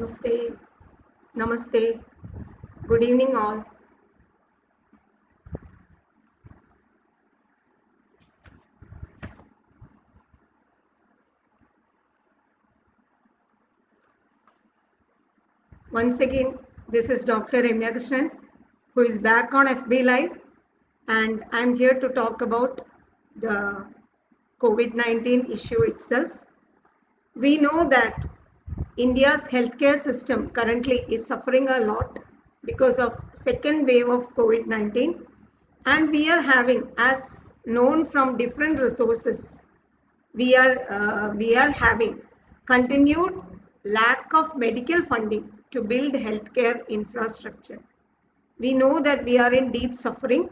Namaste, Namaste. Good evening, all. Once again, this is Dr. Ramya Krishnan, who is back on FB Live, and I'm here to talk about the COVID-19 issue itself. We know that India's healthcare system currently is suffering a lot because of second wave of COVID-19, and we are having, as known from different resources, we are having continued lack of medical funding to build healthcare infrastructure. We know that we are in deep suffering,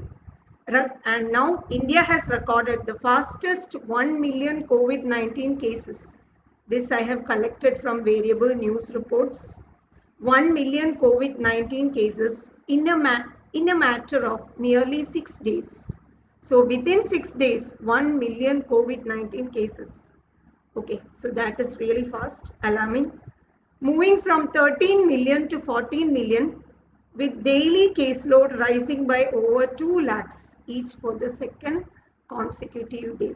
and now India has recorded the fastest 1 million COVID-19 cases. This I have collected from variable news reports. 1 million COVID-19 cases in a matter of nearly 6 days. So within 6 days, 1 million COVID-19 cases. Okay, so that is really fast, alarming. Moving from 13 million to 14 million, with daily caseload rising by over 2 lakhs each for the second consecutive day.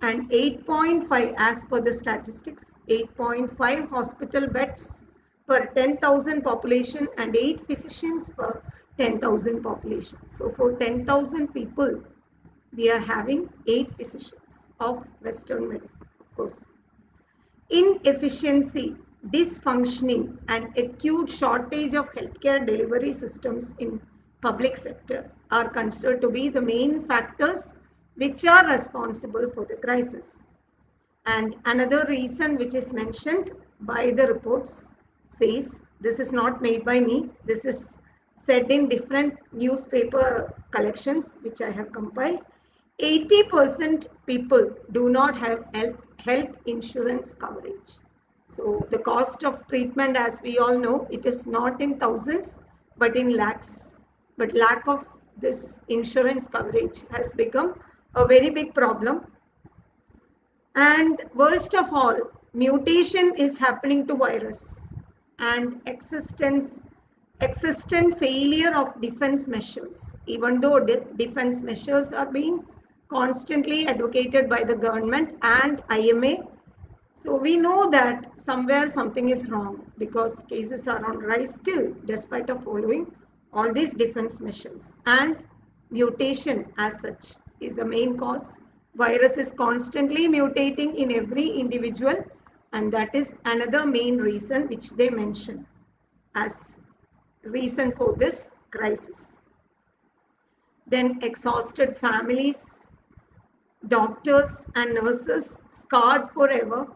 And 8.5 as per the statistics, 8.5 hospital beds per 10,000 population and 8 physicians per 10,000 population. So for 10,000 people, we are having 8 physicians of Western medicine, of course. Inefficiency, dysfunctioning, and acute shortage of healthcare delivery systems in public sector are considered to be the main factors which are responsible for the crisis. And another reason which is mentioned by the reports says, this is not made by me, this is said in different newspaper collections which I have compiled. 80% people do not have health insurance coverage. So the cost of treatment, as we all know, it is not in thousands, but in lakhs. But lack of this insurance coverage has become a very big problem. And worst of all, mutation is happening to virus and existent failure of defense measures. Even though defense measures are being constantly advocated by the government and IMA, so we know that somewhere something is wrong because cases are on rise still despite of following all these defense measures. And mutation as such is a main cause. Virus is constantly mutating in every individual, and that is another main reason which they mention as reason for this crisis. Then exhausted families, doctors and nurses scarred forever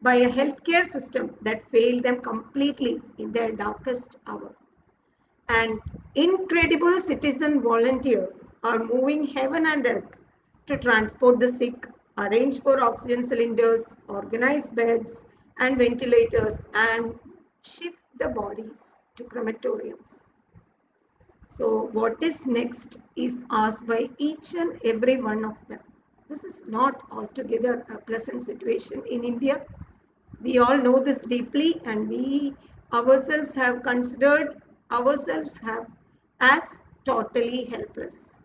by a healthcare system that failed them completely in their darkest hour. And incredible citizen volunteers are moving heaven and earth to transport the sick, arrange for oxygen cylinders, organize beds and ventilators, and shift the bodies to crematoriums. So what is next is asked by each and every one of them. This is not altogether a pleasant situation in India. We all know this deeply, and we ourselves have considered ourselves have as totally helpless.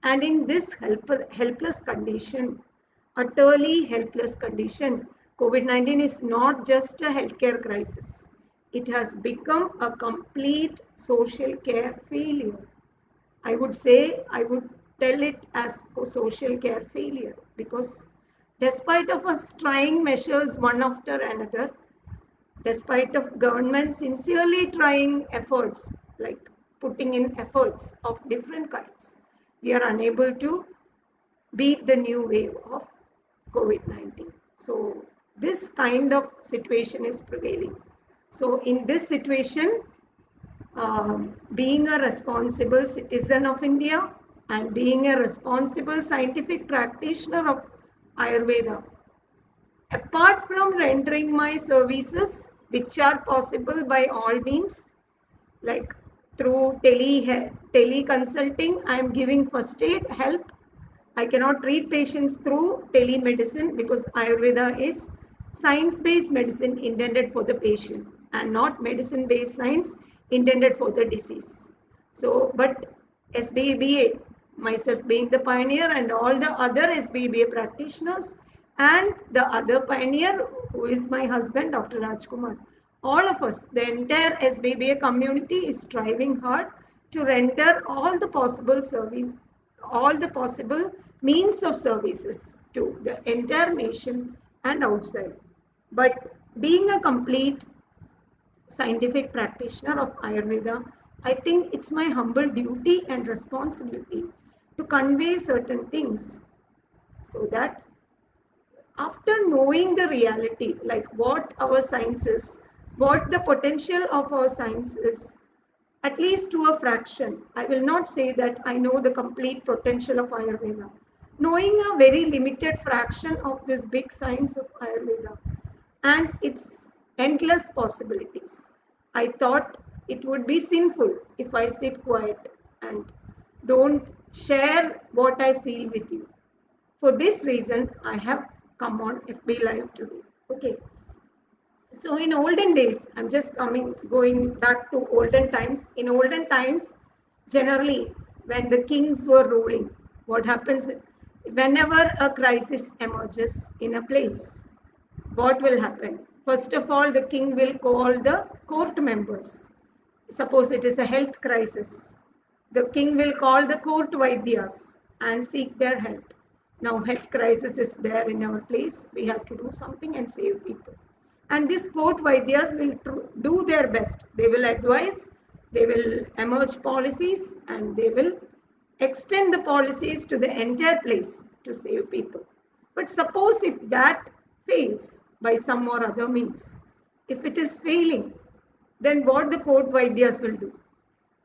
And in this helpless condition, utterly helpless condition, COVID-19 is not just a healthcare crisis. It has become a complete social care failure. I would tell it as a social care failure because despite of us trying measures one after another, despite of government sincerely trying efforts, like putting in efforts of different kinds, we are unable to beat the new wave of COVID-19. So this kind of situation is prevailing. So in this situation, being a responsible citizen of India and being a responsible scientific practitioner of Ayurveda, apart from rendering my services, which are possible by all means, like through teleconsulting, I am giving first aid help. I cannot treat patients through telemedicine because Ayurveda is science-based medicine intended for the patient. and not medicine-based science intended for the disease. So, but SBBA, myself being the pioneer and all the other SBBA practitioners and the other pioneer who is my husband, Dr. Rajkumar, all of us, the entire SBBA community is striving hard to render all the possible service, all the possible means of services to the entire nation and outside. But being a complete scientific practitioner of Ayurveda, I think it's my humble duty and responsibility to convey certain things so that after knowing the reality, like what our science is, what the potential of our science is, at least to a fraction. I will not say that I know the complete potential of Ayurveda. Knowing a very limited fraction of this big science of Ayurveda and its endless possibilities, I thought it would be sinful if I sit quiet and don't share what I feel with you. For this reason, I have come on FB Live today. Okay. So in olden days, I'm just going back to olden times. In olden times, generally, when the kings were ruling, what happens whenever a crisis emerges in a place? What will happen? First of all, the king will call the court members. Suppose it is a health crisis. The king will call the court Vaidyas and seek their help. Now, health crisis is there in our place. We have to do something and save people. And these court Vaidyas will do their best. They will advise, they will emerge policies, and they will extend the policies to the entire place to save people. But suppose if that fails by some or other means, if it is failing, then what the court Vaidyas will do?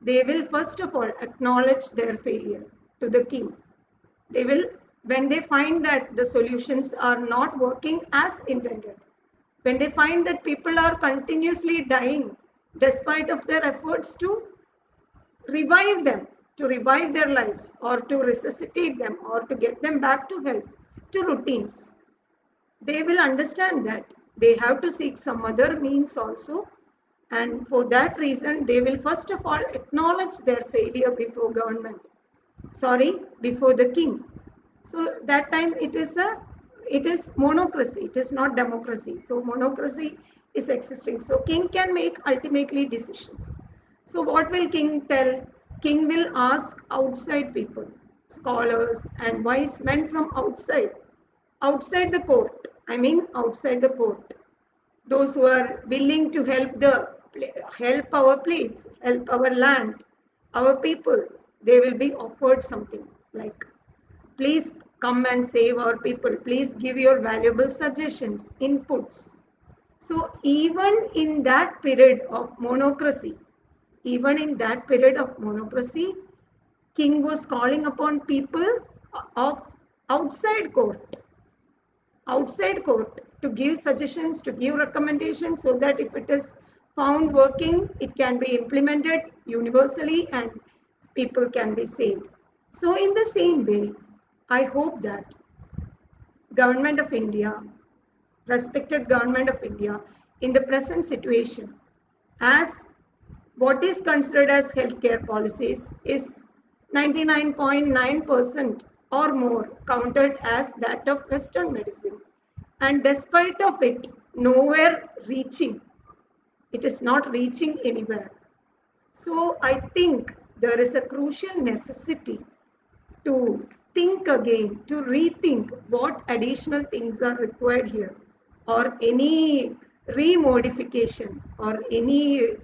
They will first of all acknowledge their failure to the king. They will, when they find that the solutions are not working as intended, when they find that people are continuously dying despite of their efforts to revive them, to revive their lives or to resuscitate them or to get them back to health, to routines, they will understand that they have to seek some other means also. And for that reason, they will first of all acknowledge their failure before government, before the king. So that time it is monocracy, it is not democracy. So monocracy is existing. So king can make ultimately decisions. So what will king tell? King will ask outside people, scholars and wise men from outside the court. I mean outside the court. Those who are willing to help our place, help our land, our people, they will be offered something like, please come and save our people. Please give your valuable suggestions, inputs. So even in that period of monocracy, king was calling upon people of outside court, to give suggestions, to give recommendations so that if it is found working, it can be implemented universally and people can be saved. So in the same way, I hope that Government of India, respected Government of India, in the present situation, as what is considered as healthcare policies is 99.9% or more counted as that of Western medicine. And despite of it, nowhere reaching. It is not reaching anywhere. So I think there is a crucial necessity to think again, to rethink what additional things are required here, or any remodification or any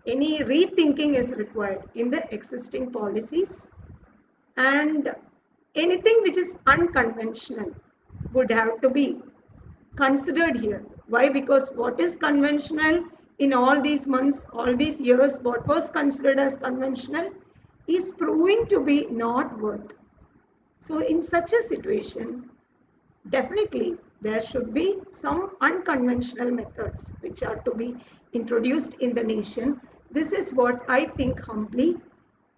rethinking is required in the existing policies, and anything which is unconventional would have to be considered here. Why? Because what is conventional in all these months, all these years, what was considered as conventional is proving to be not worth. So in such a situation, definitely there should be some unconventional methods which are to be introduced in the nation. This is what I think humbly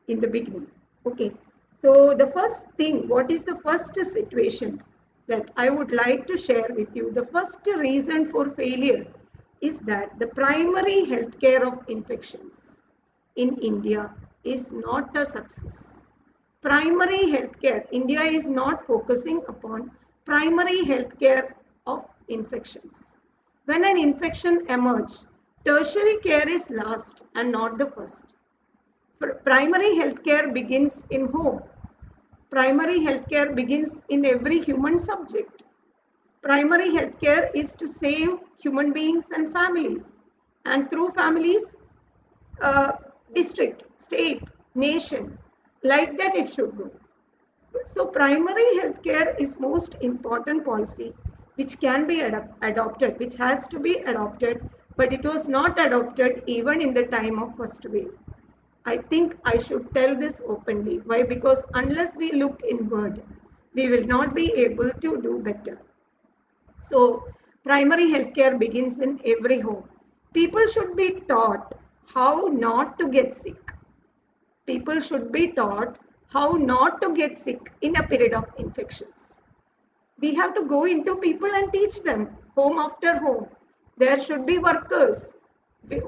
in the beginning. Okay. So the first thing, what is the first situation that I would like to share with you? The first reason for failure is that the primary healthcare of infections in India is not a success. Primary healthcare, India is not focusing upon primary healthcare of infections. When an infection emerges, tertiary care is last and not the first. Primary healthcare begins in home. Primary healthcare begins in every human subject. Primary healthcare is to save human beings and families, and through families, uh, district, state, nation, like that it should go. So primary healthcare is most important policy which can be adopted, which has to be adopted, but it was not adopted even in the time of first wave. I think I should tell this openly. Why? Because unless we look inward, we will not be able to do better. So primary healthcare begins in every home. People should be taught how not to get sick. People should be taught how not to get sick in a period of infections. We have to go into people and teach them home after home. There should be workers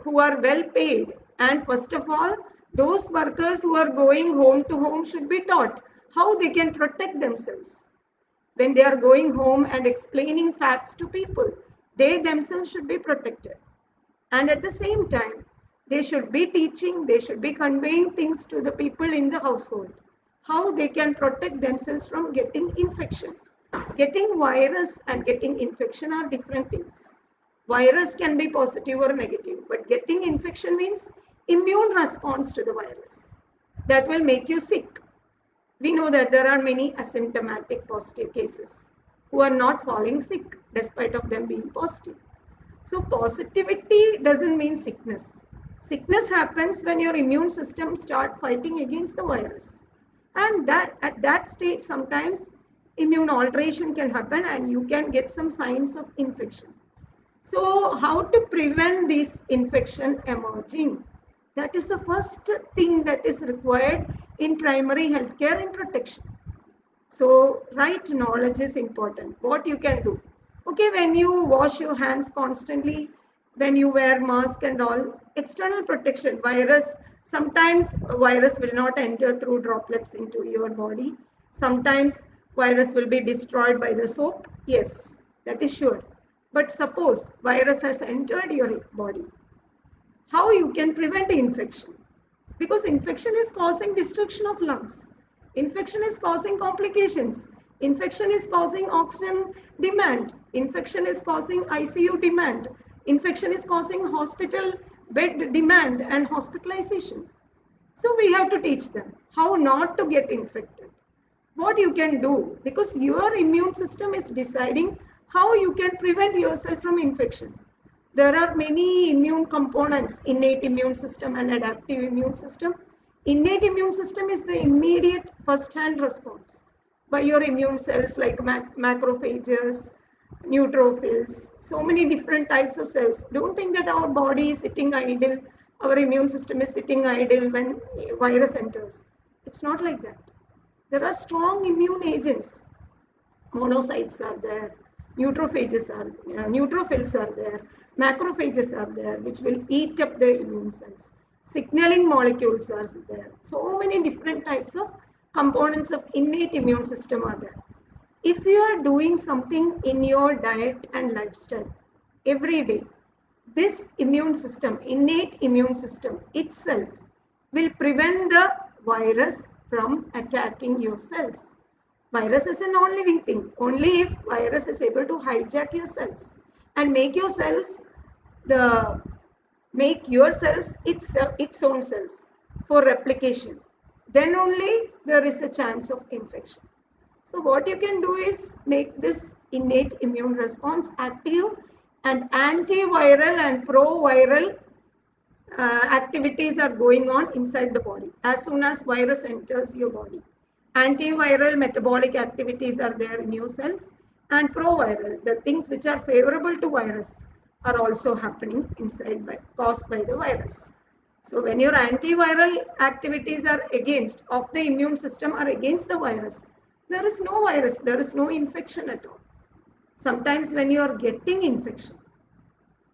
who are well paid. And first of all, those workers who are going home to home should be taught how they can protect themselves. When they are going home and explaining facts to people, they themselves should be protected. And at the same time, they should be teaching, they should be conveying things to the people in the household, how they can protect themselves from getting infection. Getting virus and getting infection are different things. Virus can be positive or negative, but getting infection means immune response to the virus that will make you sick. We know that there are many asymptomatic positive cases who are not falling sick despite of them being positive. So positivity doesn't mean sickness. Sickness happens when your immune system start fighting against the virus. And that at that stage sometimes immune alteration can happen and you can get some signs of infection. So how to prevent this infection emerging? That is the first thing that is required in primary healthcare and protection. So right knowledge is important. What you can do. Okay, when you wash your hands constantly, when you wear mask and all, external protection, sometimes virus will not enter through droplets into your body. Sometimes virus will be destroyed by the soap. Yes, that is sure. But suppose virus has entered your body, how you can prevent infection? Because infection is causing destruction of lungs. Infection is causing complications. Infection is causing oxygen demand. Infection is causing ICU demand. Infection is causing hospital bed demand and hospitalization. So we have to teach them how not to get infected. What you can do, because your immune system is deciding how you can prevent yourself from infection. There are many immune components, innate immune system and adaptive immune system. Innate immune system is the immediate first-hand response by your immune cells like macrophages, neutrophils, so many different types of cells. Don't think that our body is sitting idle, our immune system is sitting idle when virus enters. It's not like that. There are strong immune agents. Monocytes are there, neutrophils are there, macrophages are there, which will eat up the immune cells. Signaling molecules are there. So many different types of components of innate immune system are there. If you are doing something in your diet and lifestyle every day, this immune system, innate immune system itself, will prevent the virus from attacking your cells. Virus is a non-living thing. Only if virus is able to hijack your cells and the make your cells its own cells for replication, then only there is a chance of infection. So what you can do is make this innate immune response active, and antiviral and pro-viral activities are going on inside the body as soon as virus enters your body. Antiviral metabolic activities are there in your cells, and proviral, the things which are favorable to virus, are also happening inside caused by the virus. So when your antiviral activities are against of the immune system are against the virus, there is no virus, there is no infection at all. Sometimes when you are getting infection,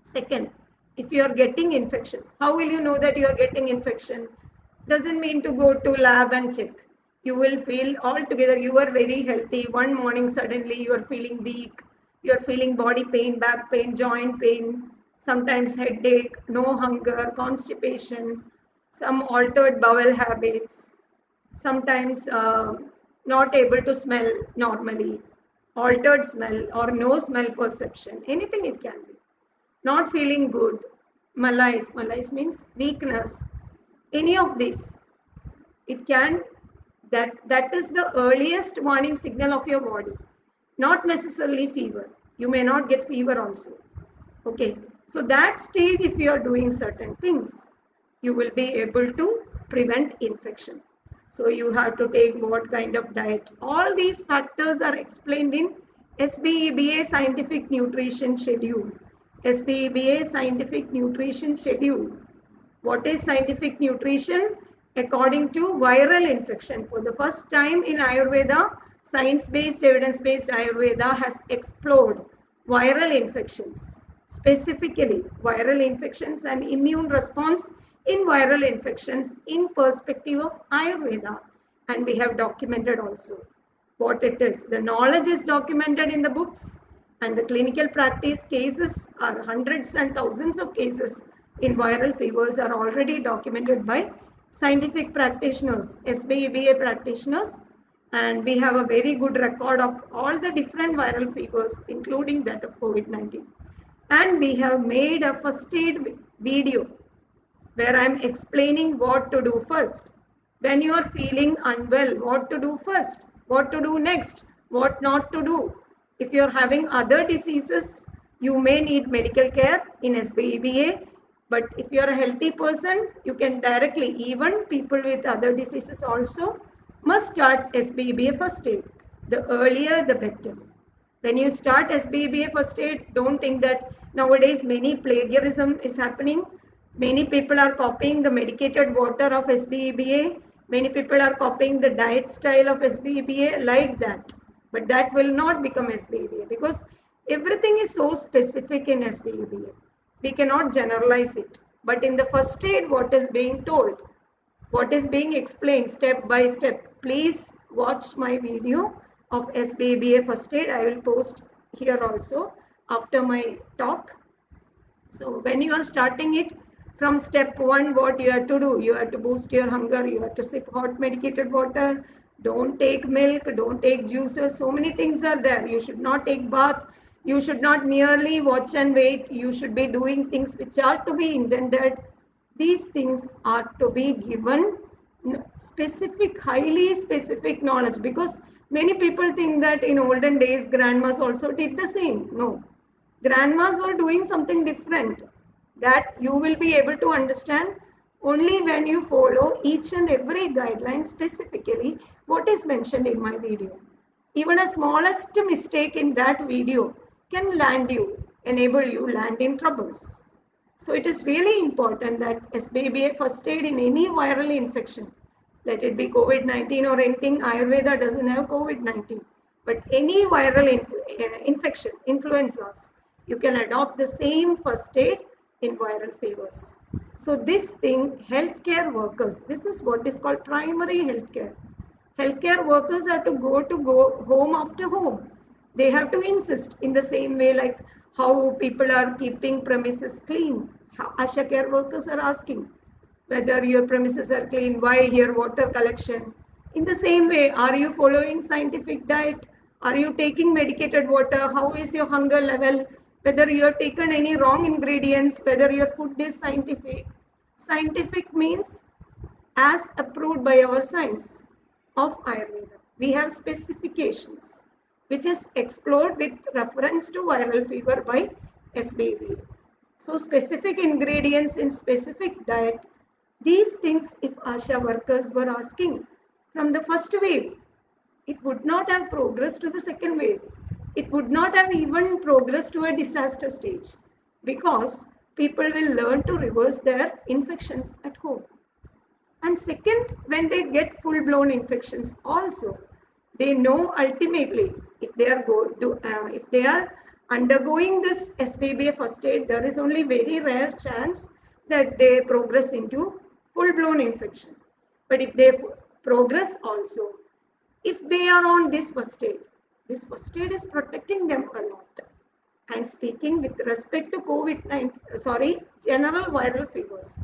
Second, if you are getting infection, how will you know that you are getting infection? Doesn't mean to go to lab and check. You will feel altogether you are very healthy. One morning suddenly you are feeling weak. You are feeling body pain, back pain, joint pain, sometimes headache, no hunger, constipation, some altered bowel habits, sometimes not able to smell normally, altered smell or no smell perception, anything it can be. Not feeling good, malaise means weakness, any of these, it can, that is the earliest warning signal of your body, not necessarily fever. You may not get fever also. Okay, so that stage, if you are doing certain things, you will be able to prevent infection. So you have to take what kind of diet. All these factors are explained in SBEBA scientific nutrition schedule. SBEBA scientific nutrition schedule. What is scientific nutrition? According to viral infection. For the first time in Ayurveda, science-based, evidence-based Ayurveda has explored viral infections, specifically viral infections and immune response in viral infections in perspective of Ayurveda. And we have documented also what it is. The knowledge is documented in the books, and the clinical practice cases are hundreds and thousands of cases in viral fevers are already documented by scientific practitioners, SBEBA practitioners, and we have a very good record of all the different viral fevers, including that of COVID-19. And we have made a first aid video where I'm explaining what to do first. When you are feeling unwell, what to do first, what to do next, what not to do. If you're having other diseases, you may need medical care in SBEBA. But if you're a healthy person, you can directly, even people with other diseases also, must start SBEBA first aid. The earlier, the better. When you start SBEBA first aid, don't think that nowadays many plagiarism is happening. Many people are copying the medicated water of SBEBA. Many people are copying the diet style of SBEBA like that. But that will not become SBEBA because everything is so specific in SBEBA. We cannot generalize it. But in the first aid, what is being told, what is being explained step by step. Please watch my video of SBEBA first aid. I will post here also after my talk. So when you are starting it from step one, what you have to do? You have to boost your hunger. You have to sip hot medicated water. Don't take milk. Don't take juices. So many things are there. You should not take bath. You should not merely watch and wait. You should be doing things which are to be intended. These things are to be given specific, highly specific knowledge, because many people think that in olden days grandmas also did the same. No, grandmas were doing something different that you will be able to understand only when you follow each and every guideline specifically what is mentioned in my video. Even a smallest mistake in that video can land you, enable you land in troubles. So it is really important that SBEBA first aid in any viral infection, let it be COVID-19 or anything. Ayurveda doesn't have COVID-19, but any viral infection, influenzas, you can adopt the same first aid in viral fevers. So this thing, healthcare workers, this is what is called primary healthcare. Healthcare workers have to go home after home. They have to insist in the same way like how people are keeping premises clean. Asha care workers are asking whether your premises are clean, why here water collection. In the same way, are you following scientific diet? Are you taking medicated water? How is your hunger level? Whether you have taken any wrong ingredients, whether your food is scientific. Scientific means as approved by our science of Ayurveda. We have specifications which is explored with reference to viral fever by SBEBA. So specific ingredients in specific diet, these things if ASHA workers were asking from the first wave, it would not have progressed to the second wave. It would not have even progressed to a disaster stage because people will learn to reverse their infections at home. And second, when they get full-blown infections also, they know ultimately if they are undergoing this SBBA first aid, there is only very rare chance that they progress into full-blown infection. But if they progress also, if they are on this first aid is protecting them a lot. I am speaking with respect to general viral fevers.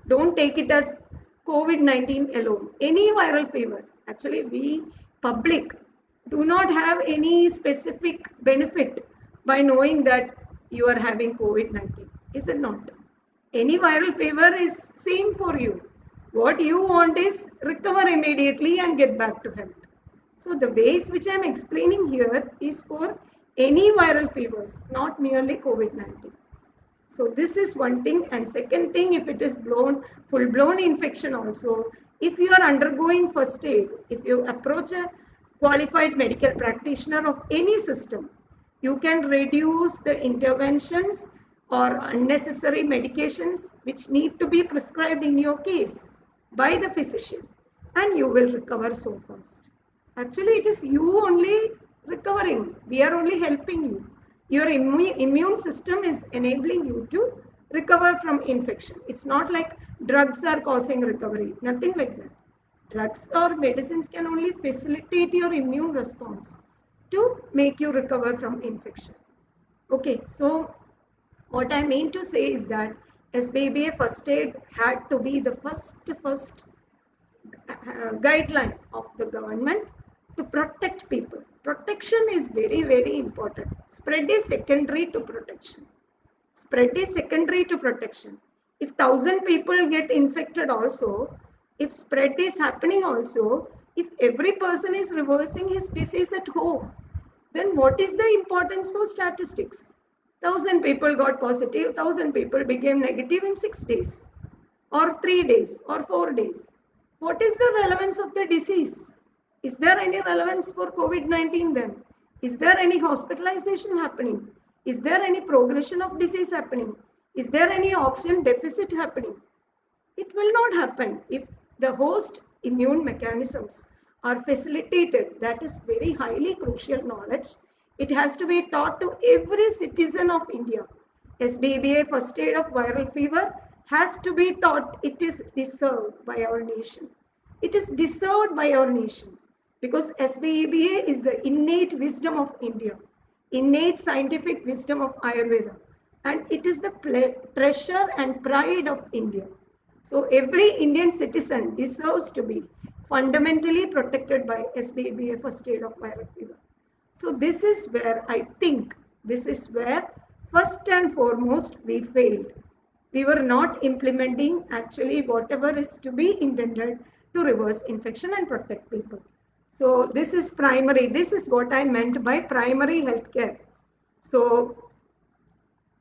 Don't take it as COVID-19 alone. Any viral fever. Actually, we public do not have any specific benefit by knowing that you are having COVID-19. Is it not? Any viral fever is same for you. What you want is recover immediately and get back to health. So the ways which I am explaining here is for any viral fevers, not merely COVID-19. So this is one thing. And second thing, if it is full-blown infection also, if you are undergoing first aid, if you approach a qualified medical practitioner of any system, you can reduce the interventions or unnecessary medications which need to be prescribed in your case by the physician, and you will recover so fast. Actually, it is you only recovering. We are only helping you. Your immune system is enabling you to recover from infection. It's not like drugs are causing recovery. Nothing like that. Drugs or medicines can only facilitate your immune response to make you recover from infection. Okay, so what I mean to say is that SBBA first aid had to be the first guideline of the government to protect people. Protection is very important. Spread is secondary to protection. Spread is secondary to protection. If 1,000 people get infected also, if spread is happening also, if every person is reversing his disease at home, then what is the importance for statistics? 1,000 people got positive, 1,000 people became negative in 6 days, or 3 days, or 4 days. What is the relevance of the disease? Is there any relevance for COVID-19 then? Is there any hospitalization happening? Is there any progression of disease happening? Is there any oxygen deficit happening? It will not happen if the host immune mechanisms are facilitated. That is very highly crucial knowledge. It has to be taught to every citizen of India. SBBA first aid of viral fever has to be taught. It is deserved by our nation. It is deserved by our nation because SBBA is the innate wisdom of India, innate scientific wisdom of Ayurveda, and it is the treasure and pride of India. So every Indian citizen deserves to be fundamentally protected by SBBA first aid of viral fever. So this is where I think, this is where first and foremost we failed. We were not implementing actually whatever is to be intended to reverse infection and protect people. So this is primary. This is what I meant by primary healthcare. So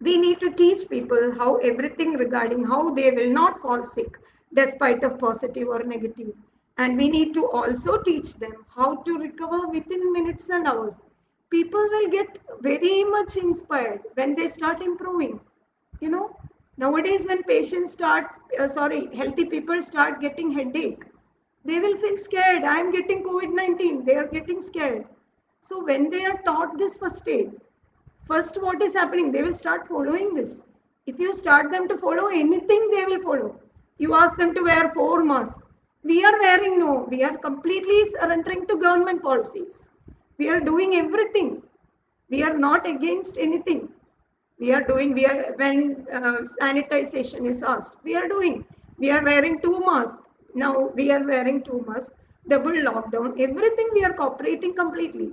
we need to teach people how everything regarding how they will not fall sick despite of positive or negative. And we need to also teach them how to recover within minutes and hours. People will get very much inspired when they start improving. You know, nowadays when patients healthy people start getting headache, they will feel scared. I am getting COVID-19. They are getting scared. So when they are taught this first aid, first what is happening? They will start following this. If you start them to follow anything, they will follow. You ask them to wear 4 masks. We are wearing no. We are completely surrendering to government policies. We are doing everything. We are not against anything. When sanitization is asked, we are wearing 2 masks. Now we are wearing 2 masks, double lockdown, everything we are cooperating completely.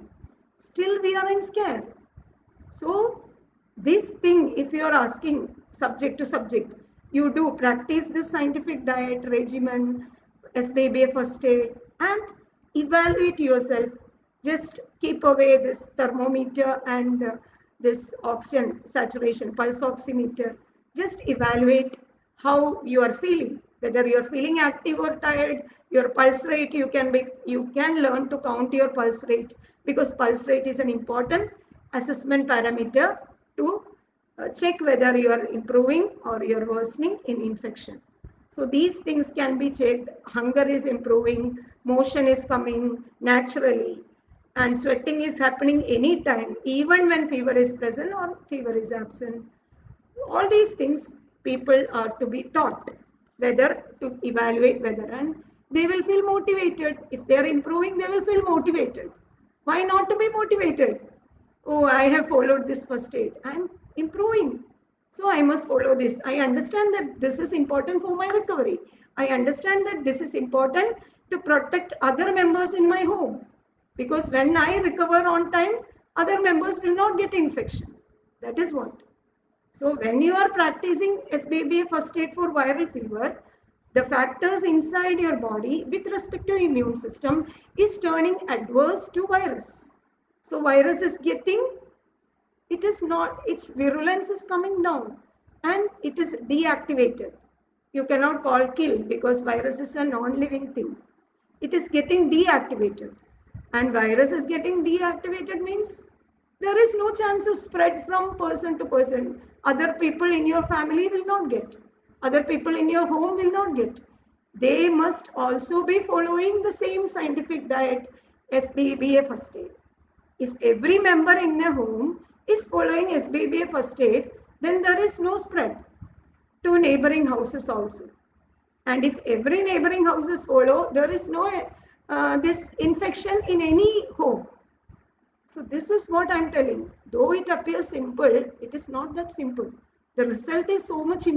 Still we are in scare. So this thing, if you are asking subject to subject, you do practice this scientific diet regimen, SBBA first aid, and evaluate yourself. Just keep away this thermometer and this oxygen saturation, pulse oximeter. Just evaluate how you are feeling, whether you are feeling active or tired. Your pulse rate, you can learn to count your pulse rate, because pulse rate is an important assessment parameter to check whether you are improving or you are worsening in infection. So these things can be checked. Hunger is improving, motion is coming naturally, and sweating is happening anytime, even when fever is present or fever is absent. All these things people are to be taught whether to evaluate whether, and they will feel motivated. If they are improving, they will feel motivated. Why not to be motivated? Oh, I have followed this first aid. I'm improving. So I must follow this. I understand that this is important for my recovery. I understand that this is important to protect other members in my home. Because when I recover on time, other members will not get infection. That is what. So when you are practicing SBBA first aid for viral fever, the factors inside your body with respect to immune system is turning adverse to virus. So virus is getting, it is not, its virulence is coming down and it is deactivated. You cannot call kill because virus is a non-living thing. It is getting deactivated, and virus is getting deactivated means there is no chance of spread from person to person. Other people in your family will not get. Other people in your home will not get. They must also be following the same scientific diet SBBA first aid. If every member in a home is following SBBA first aid, then there is no spread to neighboring houses also. And if every neighboring houses follow, there is no this infection in any home. So this is what I'm telling. Though it appears simple, it is not that simple. The result is so much,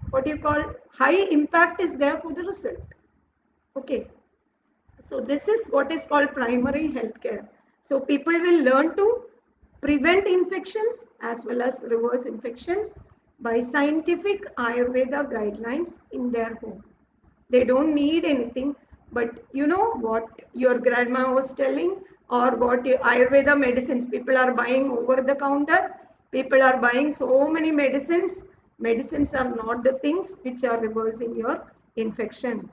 what you call, high impact is there for the result. Okay. So this is what is called primary healthcare. So people will learn to prevent infections as well as reverse infections by scientific Ayurveda guidelines in their home. They don't need anything, but you know what your grandma was telling, or what Ayurveda medicines people are buying over the counter. People are buying so many medicines. Medicines are not the things which are reversing your infection.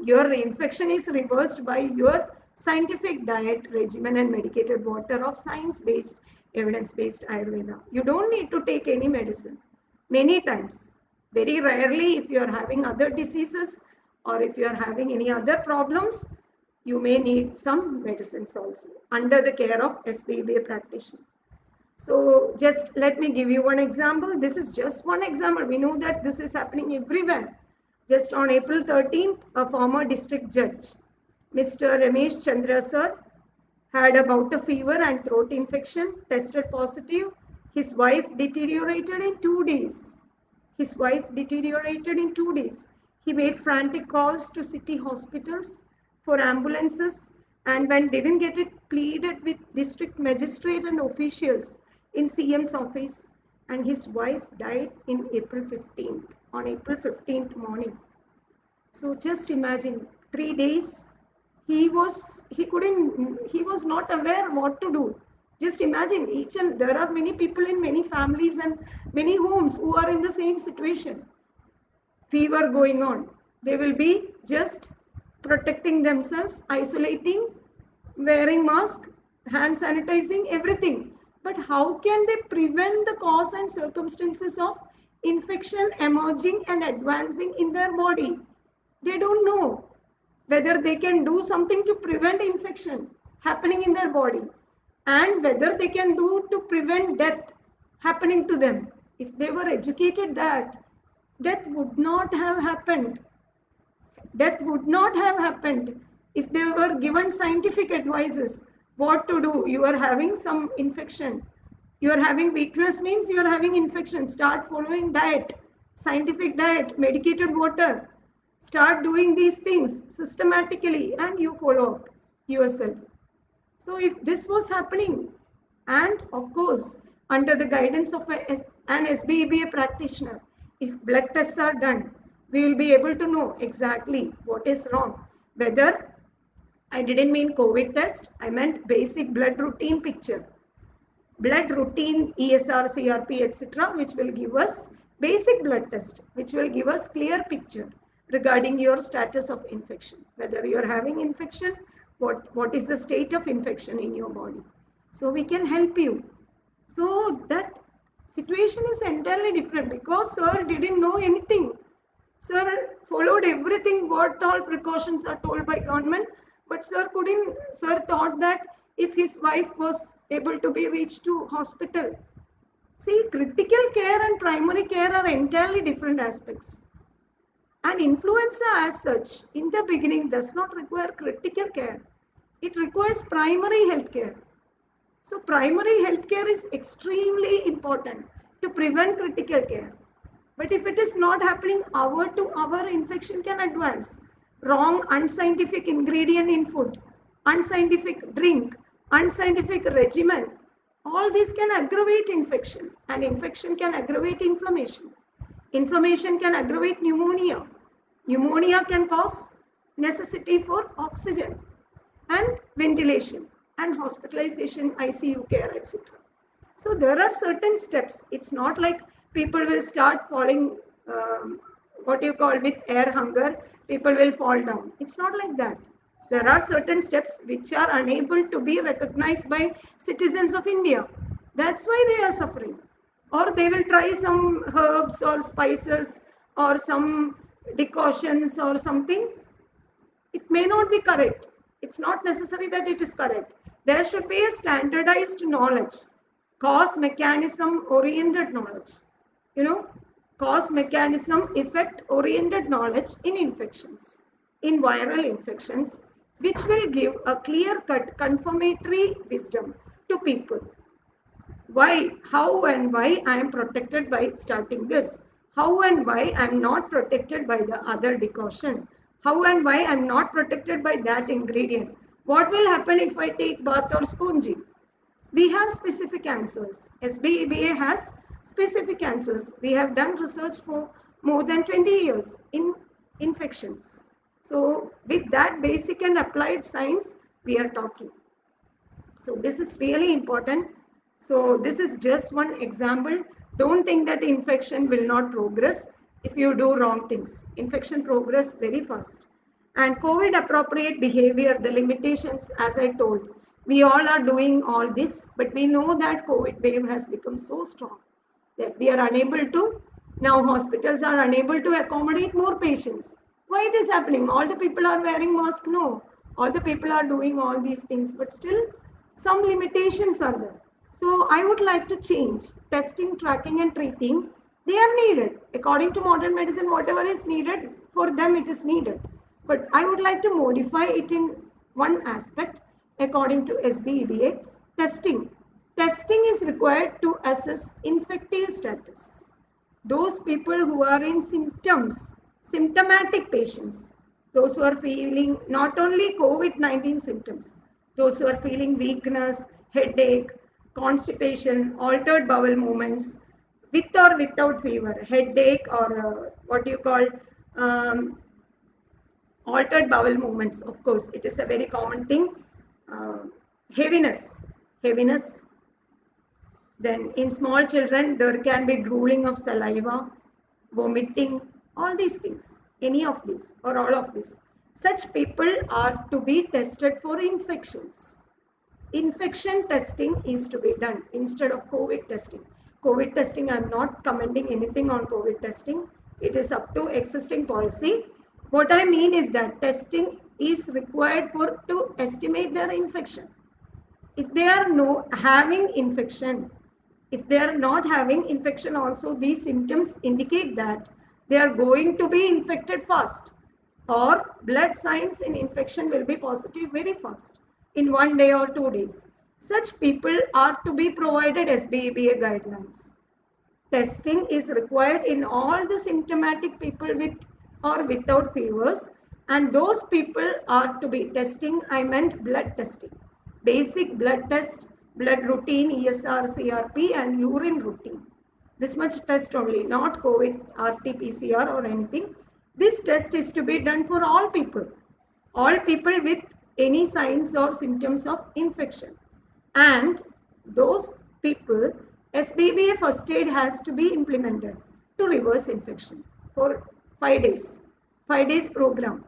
Your infection is reversed by your scientific diet regimen and medicated water of science-based, evidence-based Ayurveda. You don't need to take any medicine. Many times, very rarely, if you are having other diseases or if you are having any other problems, you may need some medicines also under the care of SBBA practitioner. So just let me give you one example. This is just one example. We know that this is happening everywhere. Just on April 13th, a former district judge, Mr. Ramesh Chandra sir, had a bout of fever and throat infection, tested positive. His wife deteriorated in 2 days. His wife deteriorated in 2 days. He made frantic calls to city hospitals for ambulances, and when didn't get it, pleaded with district magistrate and officials in CM's office, and his wife died in April 15th, on April 15th morning. So just imagine 3 days he was not aware what to do. Just imagine each, and there are many people in many families and many homes who are in the same situation. Fever going on. They will be just protecting themselves, isolating, wearing mask, hand sanitizing, everything. But how can they prevent the cause and circumstances of infection emerging and advancing in their body? They don't know whether they can do something to prevent infection happening in their body, and whether they can do to prevent death happening to them. If they were educated that, death would not have happened. Death would not have happened if they were given scientific advices what to do. You are having some infection. You are having weakness means you are having infection. Start following diet, scientific diet, medicated water. Start doing these things systematically and you follow up yourself. So if this was happening, and of course, under the guidance of an SBEBA practitioner, if blood tests are done, we will be able to know exactly what is wrong. Whether, I didn't mean COVID test, I meant basic blood routine picture. Blood routine, ESR, CRP, etc., which will give us basic blood test, which will give us clear picture regarding your status of infection, whether you are having infection, what is the state of infection in your body. So we can help you. So that situation is entirely different because sir didn't know anything. Sir followed everything, what all precautions are told by government, But sir thought that if his wife was able to be reached to hospital. See, critical care and primary care are entirely different aspects. And influenza as such, in the beginning, does not require critical care. It requires primary health care. So primary health care is extremely important to prevent critical care. But if it is not happening, hour to hour infection can advance. Wrong unscientific ingredient in food, unscientific drink, unscientific regimen, all these can aggravate infection, and infection can aggravate inflammation. Inflammation can aggravate pneumonia. Pneumonia can cause necessity for oxygen and ventilation and hospitalization, ICU care, etc. So there are certain steps. It's not like people will start falling, what you call with air hunger, people will fall down. It's not like that. There are certain steps which are unable to be recognized by citizens of India. That's why they are suffering. Or they will try some herbs or spices or some decoctions or something. It may not be correct. It's not necessary that it is correct. There should be a standardized knowledge, cause mechanism oriented knowledge. You know, cause mechanism effect oriented knowledge in infections, in viral infections, which will give a clear cut confirmatory wisdom to people. Why, how and why I am protected by starting this. How and why I am not protected by the other decoction. How and why I am not protected by that ingredient. What will happen if I take bath or spongy? We have specific answers. SBEBA has specific answers. We have done research for more than 20 years in infections. So with that basic and applied science, we are talking. So this is really important. So this is just one example. Don't think that infection will not progress if you do wrong things. Infection progress very fast. And COVID appropriate behavior, the limitations as I told, we all are doing all this, but we know that COVID wave has become so strong that we are unable to, now hospitals are unable to accommodate more patients. Why it is happening? All the people are wearing mask? No. All the people are doing all these things, but still some limitations are there. So I would like to change testing, tracking and treating. They are needed. According to modern medicine, whatever is needed, for them it is needed. But I would like to modify it in one aspect according to SBEBA, testing. Testing is required to assess infective status. Those people who are in symptoms, symptomatic patients, those who are feeling not only COVID-19 symptoms, those who are feeling weakness, headache, constipation, altered bowel movements, with or without fever, headache or what you call um, altered bowel movements. Of course, it is a very common thing. Uh, heaviness, heaviness. Then in small children, there can be drooling of saliva, vomiting, all these things, any of these or all of these. Such people are to be tested for infections. Infection testing is to be done instead of COVID testing. COVID testing, I'm not commenting anything on COVID testing. It is up to existing policy. What I mean is that testing is required for to estimate their infection. If they are having infection, if they are not having infection also, these symptoms indicate that they are going to be infected fast, or blood signs in infection will be positive very fast in 1 day or 2 days. Such people are to be provided SBEBA guidelines. Testing is required in all the symptomatic people with or without fevers, and those people are to be testing, I meant blood testing. Basic blood test, blood routine, ESR, CRP and urine routine. This much test only, not COVID, RT-PCR or anything. This test is to be done for all people with any signs or symptoms of infection. And those people, SBBA first aid has to be implemented to reverse infection for 5 days. 5 days program.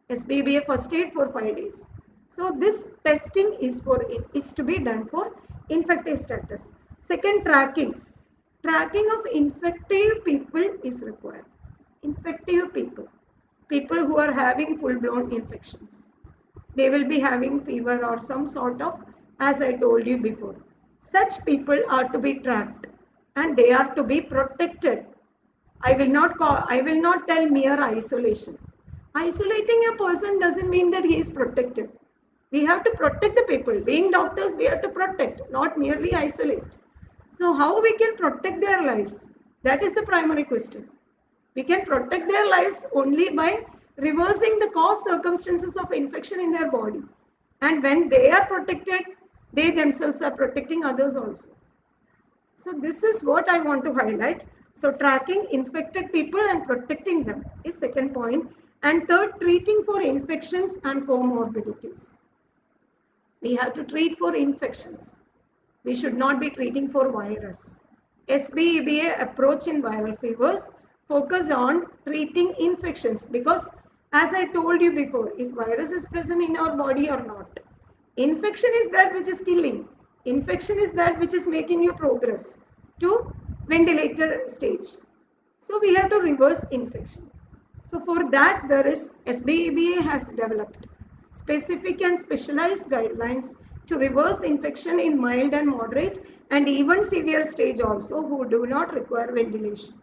SBBA first aid for 5 days. So this testing is to be done for infective status. Second, tracking. Tracking of infective people is required. Infective people. People who are having full-blown infections. they will be having fever or some sort of, as I told you before. Such people are to be tracked and they are to be protected. I will not tell mere isolation. Isolating a person doesn't mean that he is protected. We have to protect the people. Being doctors, we have to protect, not merely isolate. So how we can protect their lives? That is the primary question. We can protect their lives only by reversing the cause circumstances of infection in their body. And when they are protected, they themselves are protecting others also. So this is what I want to highlight. So tracking infected people and protecting them is second point. And third, treating for infections and comorbidities. We have to treat for infections. We should not be treating for virus. SBEBA approach in viral fevers focus on treating infections because as I told you before, if virus is present in our body or not, infection is that which is killing. Infection is that which is making you progress to ventilator stage. So we have to reverse infection. So for that, there is SBEBA has developed specific and specialized guidelines to reverse infection in mild and moderate and even severe stage also who do not require ventilation,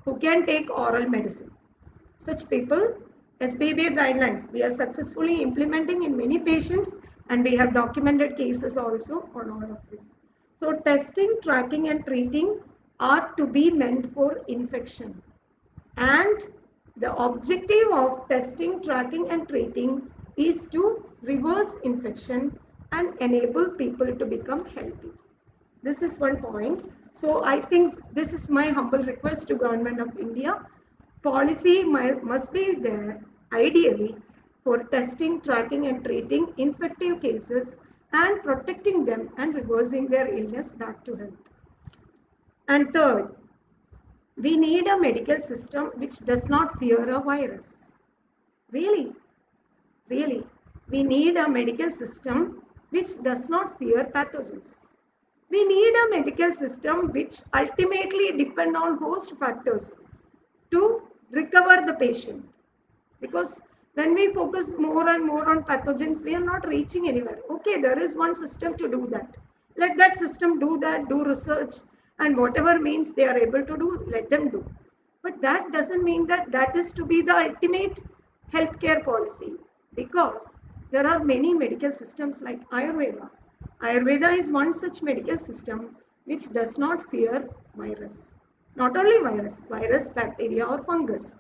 who can take oral medicine. Such people, SBEBA guidelines, we are successfully implementing in many patients and we have documented cases also on all of this. So testing, tracking and treating are to be meant for infection. And the objective of testing, tracking and treating is to reverse infection and enable people to become healthy. This is one point. So I think this is my humble request to Government of India. Policy must be there ideally for testing, tracking and treating infective cases and protecting them and reversing their illness back to health. And third, we need a medical system which does not fear a virus. Really, really. We need a medical system which does not fear pathogens. We need a medical system which ultimately depend on host factors to recover the patient. Because when we focus more and more on pathogens, we are not reaching anywhere. Okay, there is one system to do that. Let that system do that, do research, and whatever means they are able to do, let them do. But that doesn't mean that that is to be the ultimate healthcare policy because there are many medical systems like Ayurveda. Ayurveda is one such medical system which does not fear virus. Not only virus, bacteria or fungus.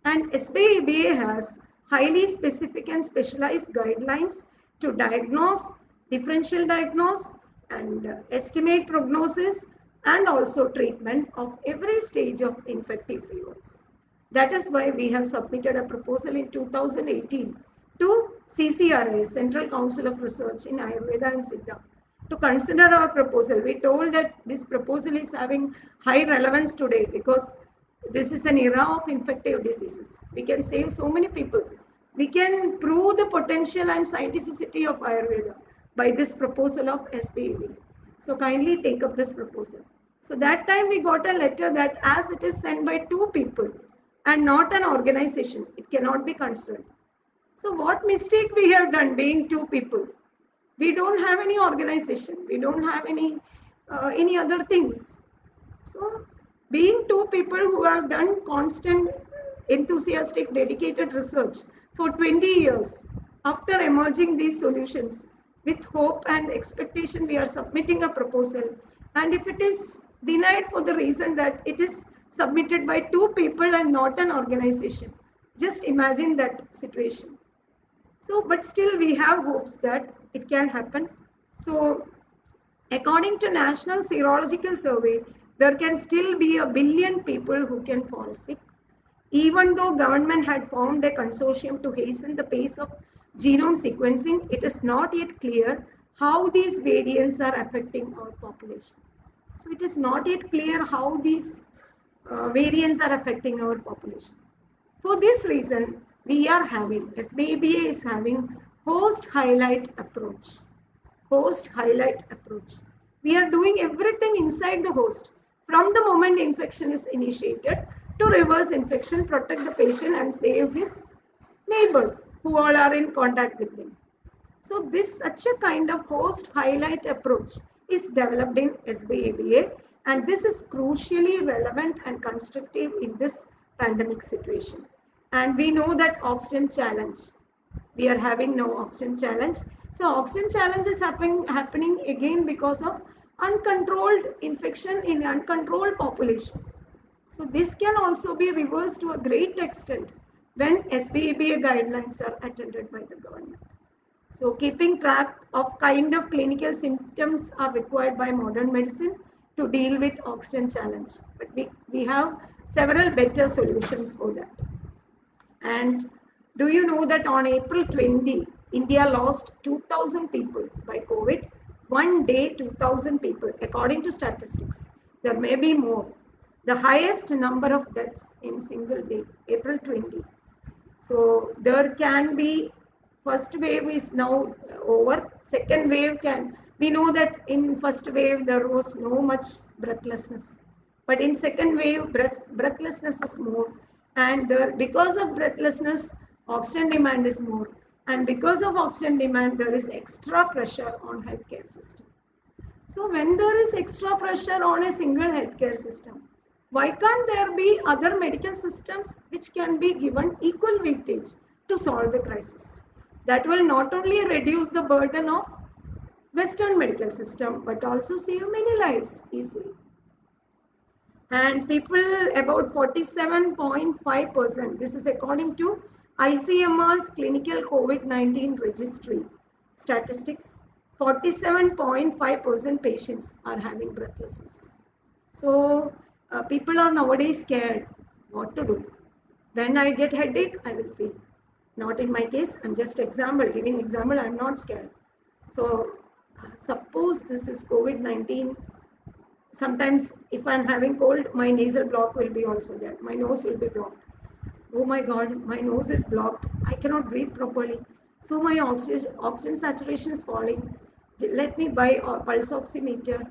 And SBEBA has highly specific and specialized guidelines to diagnose, differential diagnose and estimate prognosis and also treatment of every stage of infective fevers. That is why we have submitted a proposal in 2018 to CCRA, Central Council of Research in Ayurveda and Siddha, to consider our proposal. We told that this proposal is having high relevance today because this is an era of infective diseases. We can save so many people. We can prove the potential and scientificity of Ayurveda by this proposal of SBEB. So kindly take up this proposal. So that time we got a letter that as it is sent by two people and not an organization, it cannot be considered. So what mistake we have done being two people? We don't have any organization. We don't have any other things. So being two people who have done constant, enthusiastic, dedicated research for 20 years, after emerging these solutions, with hope and expectation, we are submitting a proposal. And if it is denied for the reason that it is submitted by two people and not an organization, just imagine that situation. So, but still we have hopes that it can happen. So, according to National Serological Survey, there can still be 1 billion people who can fall sick. Even though government had formed a consortium to hasten the pace of genome sequencing, it is not yet clear how these variants are affecting our population. So it is not yet clear how these variants are affecting our population. For this reason, we are having, SBEBA is having host highlight approach. Host highlight approach. We are doing everything inside the host from the moment infection is initiated to reverse infection, protect the patient and save his neighbors who all are in contact with him. So this such a kind of host highlight approach is developed in SBABA, and this is crucially relevant and constructive in this pandemic situation. And we know that oxygen challenge. We are having no oxygen challenge. So oxygen challenge is happening again because of uncontrolled infection in uncontrolled population. So this can also be reversed to a great extent when SBABA guidelines are attended by the government. So keeping track of kind of clinical symptoms are required by modern medicine to deal with oxygen challenge. But we have several better solutions for that. And do you know that on April 20, India lost 2,000 people by COVID? One day, 2,000 people, according to statistics. There may be more. The highest number of deaths in single day, April 20. So there can be, first wave is now over. Second wave we know that in first wave there was no much breathlessness. But in second wave, breathlessness is more. And because of breathlessness, oxygen demand is more. And because of oxygen demand, there is extra pressure on healthcare system. So when there is extra pressure on a single healthcare system, why can't there be other medical systems which can be given equal weightage to solve the crisis? That will not only reduce the burden of Western medical system, but also save many lives easily. And people, about 47.5%, this is according to ICMR's clinical COVID-19 registry statistics, 47.5% patients are having breathlessness. So people are nowadays scared what to do. When I get headache, I will feel. Not in my case, I'm just giving example, I'm not scared. So suppose this is COVID-19. Sometimes if I'm having cold, my nasal block will be also there. My nose will be blocked. Oh my God, my nose is blocked. I cannot breathe properly. So my oxygen saturation is falling. Let me buy a pulse oximeter.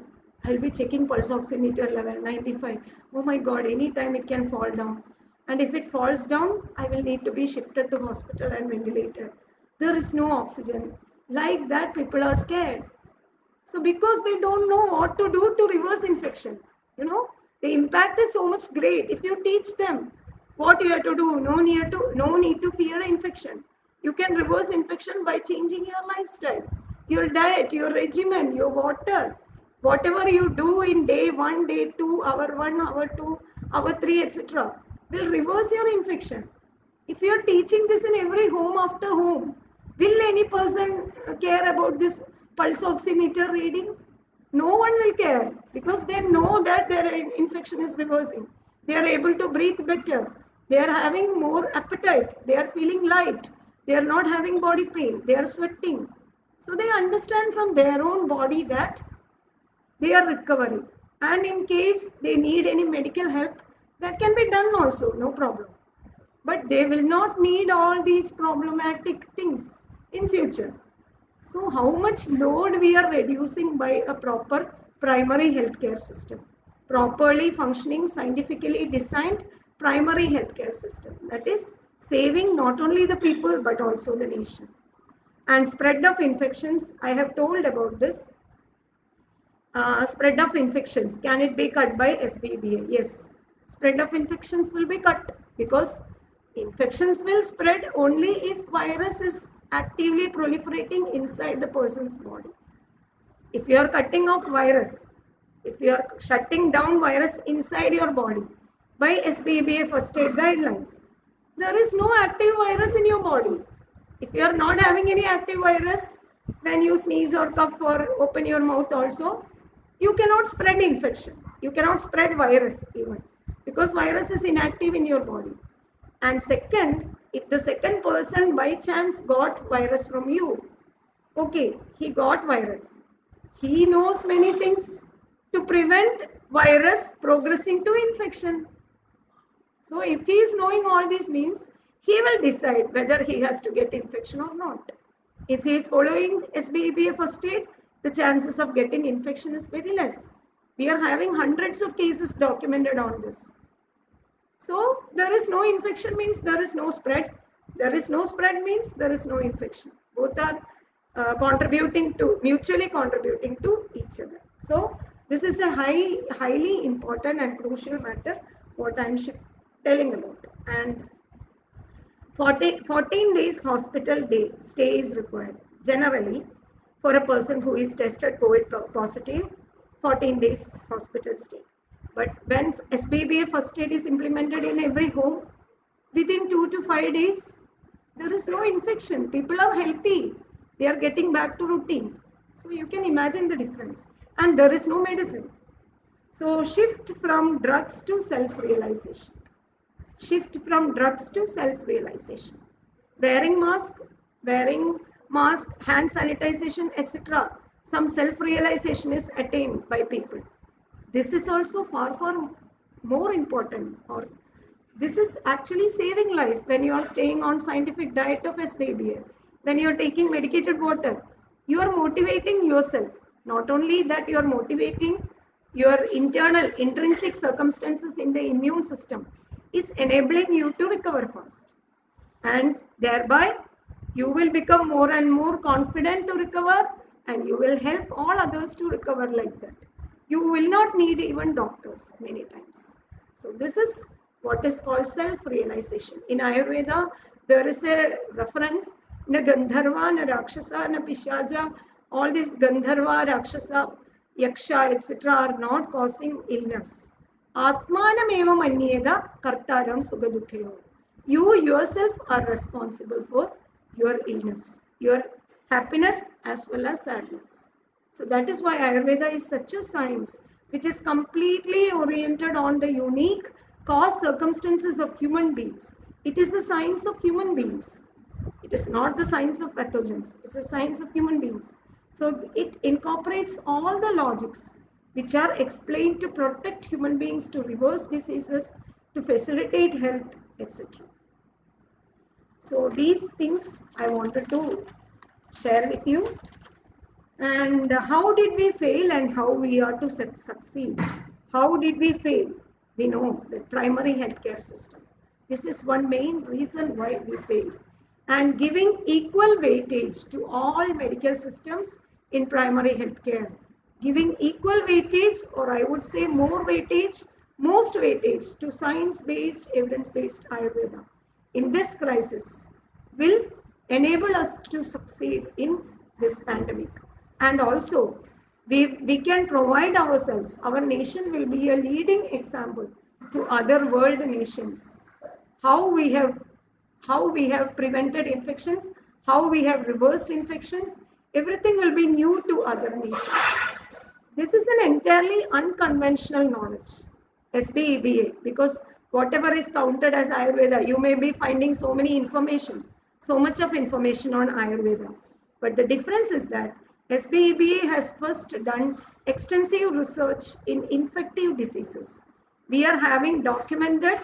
I'll be checking pulse oximeter level 95. Oh my God, anytime it can fall down. And if it falls down, I will need to be shifted to hospital and ventilator. There is no oxygen. Like that, people are scared. So because they don't know what to do to reverse infection, the impact is so much great. If you teach them what you have to do, no need to fear infection. You can reverse infection by changing your lifestyle, your diet, your regimen, your water, whatever you do in day 1, day 2, hour 1, hour 2, hour 3, etc. will reverse your infection. If you are teaching this in every home after home, will any person care about this pulse oximeter reading? No one will care because they know that their infection is reversing. They are able to breathe better. They are having more appetite. They are feeling light. They are not having body pain. They are sweating. So they understand from their own body that they are recovering. And in case they need any medical help, that can be done also, no problem. But they will not need all these problematic things in future. So how much load we are reducing by a proper primary healthcare system, properly functioning, scientifically designed primary healthcare system, that is saving not only the people but also the nation. And spread of infections, I have told about this. Spread of infections, can it be cut by SBBA? Yes, spread of infections will be cut because infections will spread only if virus is actively proliferating inside the person's body. If you are cutting off virus, if you are shutting down virus inside your body by SBBA first aid guidelines, there is no active virus in your body. If you are not having any active virus, when you sneeze or cough or open your mouth also, you cannot spread infection. You cannot spread virus even because virus is inactive in your body. And second, if the second person by chance got virus from you, okay, he got virus. He knows many things to prevent virus progressing to infection. So if he is knowing all these means, he will decide whether he has to get infection or not. If he is following SBEBA first aid, the chances of getting infection is very less. We are having hundreds of cases documented on this. So there is no infection means there is no spread. There is no spread means there is no infection. Both are mutually contributing to each other. So this is a highly important and crucial matter what I'm telling about. And 14 days hospital stay is required generally for a person who is tested COVID positive. 14 days hospital stay. But when SBBA first aid is implemented in every home, within 2 to 5 days, there is no infection. People are healthy. They are getting back to routine. So you can imagine the difference. And there is no medicine. So shift from drugs to self-realization. Shift from drugs to self-realization. Wearing mask, hand sanitization, etc. Some self-realization is attained by people. This is also far more important, or this is actually saving life when you are staying on scientific diet of SBBA. When you are taking medicated water, you are motivating yourself. Not only that, you are motivating your internal intrinsic circumstances in the immune system is enabling you to recover fast, and thereby you will become more and more confident to recover, and you will help all others to recover like that. You will not need even doctors many times. So this is what is called self-realization. In Ayurveda, there is a reference, na Gandharva, na Rakshasa, na Pishaja, all these Gandharva, Rakshasa, Yaksha, etc. are not causing illness. Atmanam eva manyeda kartaram sugadukhayo. You yourself are responsible for your illness, your happiness as well as sadness. So that is why Ayurveda is such a science which is completely oriented on the unique cause circumstances of human beings. It is a science of human beings. It is not the science of pathogens. It's a science of human beings. So it incorporates all the logics which are explained to protect human beings, to reverse diseases, to facilitate health, etc. So these things I wanted to share with you. And how did we fail and how we are to succeed? How did we fail? We know the primary healthcare system. This is one main reason why we failed. And giving equal weightage to all medical systems in primary healthcare. Giving equal weightage, or I would say more weightage, most weightage to science-based, evidence-based Ayurveda in this crisis will enable us to succeed in this pandemic. And also, we can provide ourselves, our nation will be a leading example to other world nations, how we have prevented infections, how we have reversed infections. Everything will be new to other nations. This is an entirely unconventional knowledge, SBEBA, because whatever is counted as Ayurveda, you may be finding so much of information on Ayurveda. But the difference is that SBEBA has first done extensive research in infective diseases. We are having documented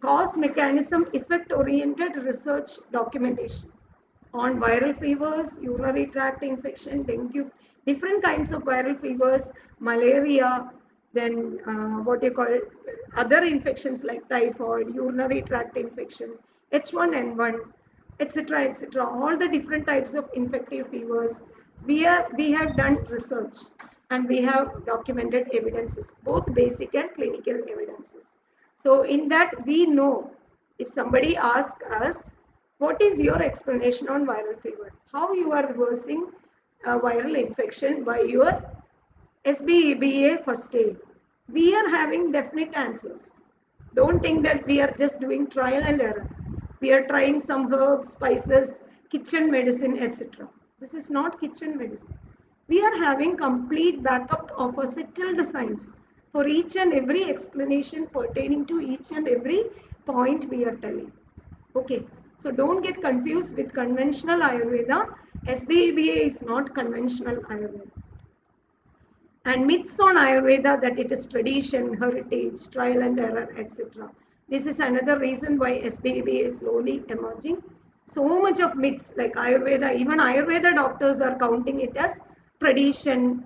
cause mechanism effect oriented research documentation on viral fevers, urinary tract infection, dengue, different kinds of viral fevers, malaria, then what you call it, other infections like typhoid, urinary tract infection, H1N1, etc., etc. All the different types of infective fevers. We have done research and we have documented evidences, both basic and clinical evidences. So in that we know, if somebody asks us, what is your explanation on viral fever? How you are reversing a viral infection by your SBEBA first aid? We are having definite answers. Don't think that we are just doing trial and error. We are trying some herbs, spices, kitchen medicine, etc. This is not kitchen medicine. We are having complete backup of a settled science for each and every explanation pertaining to each and every point we are telling. Okay, so don't get confused with conventional Ayurveda. SBEBA is not conventional Ayurveda. And myths on Ayurveda that it is tradition, heritage, trial and error, etc. This is another reason why SBEBA is slowly emerging. So much of myths like Ayurveda, even Ayurveda doctors are counting it as tradition,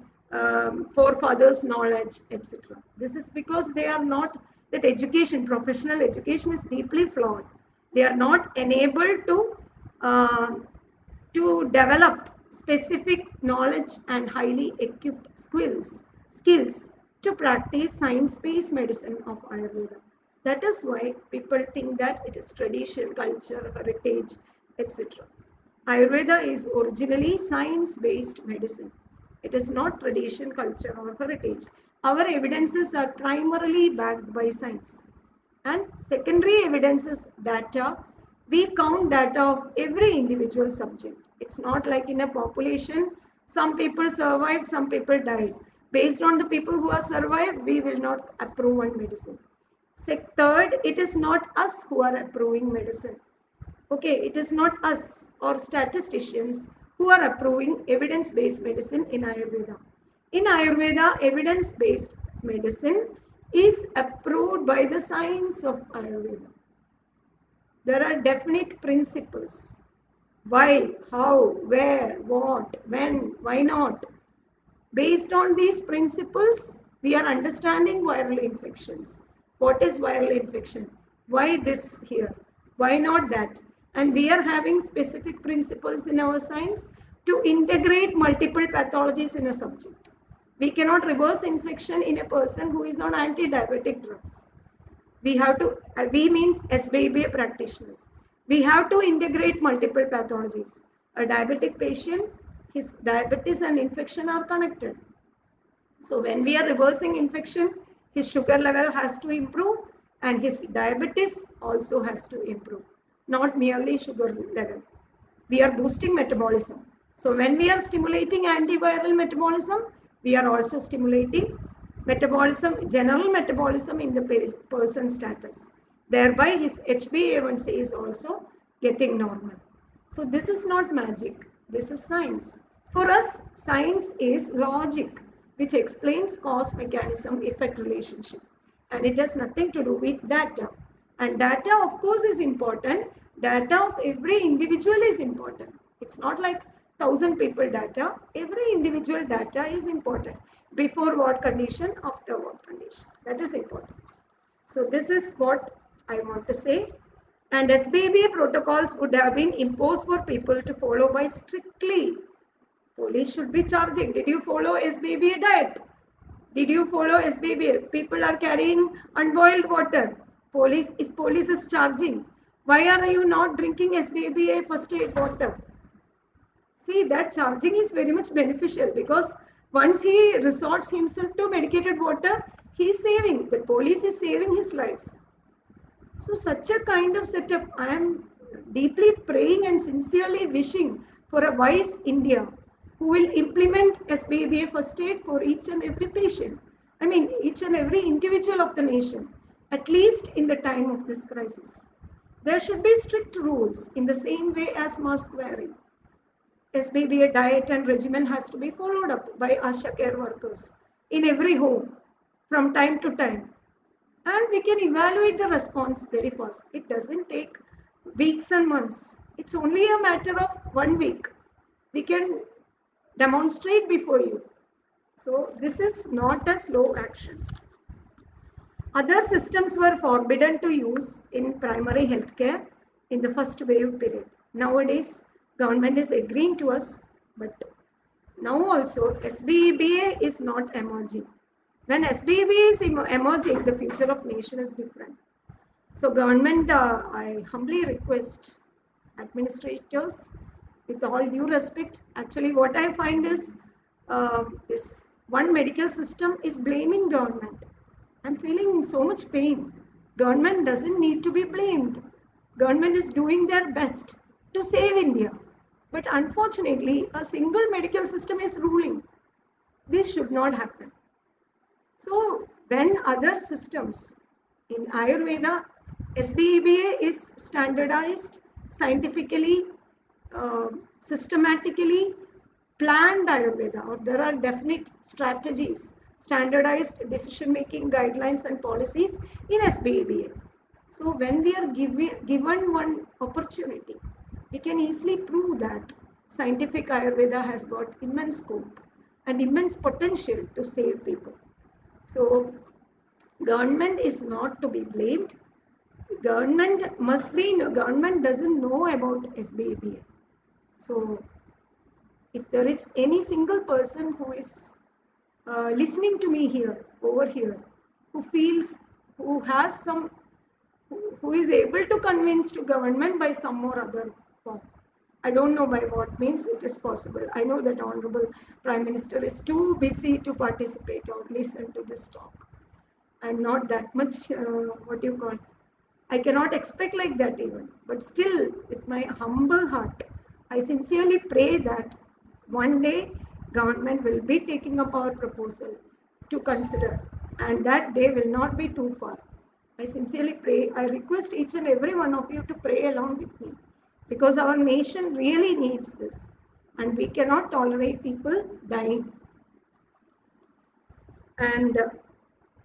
forefathers' knowledge, etc. This is because they are not, that education, professional education is deeply flawed. They are not enabled to develop specific knowledge and highly equipped skills to practice science-based medicine of Ayurveda. That is why people think that it is tradition, culture, heritage, etc. Ayurveda is originally science-based medicine. It is not tradition, culture, or heritage. Our evidences are primarily backed by science. And secondary evidence is data. We count data of every individual subject. It's not like in a population, some people survived, some people died. Based on the people who have survived, we will not approve one medicine. Third, it is not us who are approving medicine. Okay, it is not us or statisticians who are approving evidence-based medicine in Ayurveda. In Ayurveda, evidence-based medicine is approved by the science of Ayurveda. There are definite principles. Why, how, where, what, when, why not. Based on these principles, we are understanding viral infections. What is viral infection? Why this here? Why not that? And we are having specific principles in our science to integrate multiple pathologies in a subject. We cannot reverse infection in a person who is on anti-diabetic drugs. We have to, we means SBBA practitioners. We have to integrate multiple pathologies. A diabetic patient, his diabetes and infection are connected. So when we are reversing infection, his sugar level has to improve and his diabetes also has to improve, not merely sugar level. We are boosting metabolism. So when we are stimulating antiviral metabolism, we are also stimulating metabolism, general metabolism in the person's status. Thereby his HbA1c is also getting normal. So this is not magic, this is science. For us, science is logic, which explains cause, mechanism, effect relationship. And it has nothing to do with data. And data, of course, is important. Data of every individual is important. It's not like 1,000 people data. Every individual data is important. Before what condition, after what condition. That is important. So this is what I want to say. And SBBA protocols would have been imposed for people to follow by strictly. Police should be charging. Did you follow SBBA diet? Did you follow SBBA? People are carrying unboiled water. If police is charging, why are you not drinking SBBA first aid water? See, that charging is very much beneficial because once he resorts himself to medicated water, he is saving. The police is saving his life. So such a kind of setup, I am deeply praying and sincerely wishing for a wise India who will implement SBBA first aid for each and every patient. I mean, each and every individual of the nation, at least in the time of this crisis. There should be strict rules in the same way as mask wearing. SBBA diet and regimen has to be followed up by ASHA care workers in every home from time to time. And we can evaluate the response very fast. It doesn't take weeks and months. It's only a matter of 1 week. We can demonstrate before you. So this is not a slow action. Other systems were forbidden to use in primary healthcare in the first wave period. Nowadays, government is agreeing to us, but now also SBBA is not emerging. When SBBA is emerging, the future of nation is different. So government, I humbly request administrators, with all due respect, actually what I find is this one medical system is blaming government. I'm feeling so much pain. Government doesn't need to be blamed. Government is doing their best to save India. But unfortunately, a single medical system is ruling. This should not happen. So when other systems in Ayurveda, SBEBA is standardized, scientifically, systematically planned Ayurveda, or there are definite strategies, standardized decision-making guidelines and policies in SBEBA. So when we are given one opportunity, we can easily prove that scientific Ayurveda has got immense scope and immense potential to save people. So government is not to be blamed. Government doesn't know about SBEBA. So if there is any single person who is listening to me here, over here, who feels, who has some, who is able to convince to government by some or other form. I don't know by what means it is possible. I know that Honorable Prime Minister is too busy to participate or listen to this talk. I'm not that much, what you call, I cannot expect like that even. But still, with my humble heart, I sincerely pray that one day government will be taking up our proposal to consider, and that day will not be too far. I sincerely pray. I request each and every one of you to pray along with me, because our nation really needs this, and we cannot tolerate people dying. And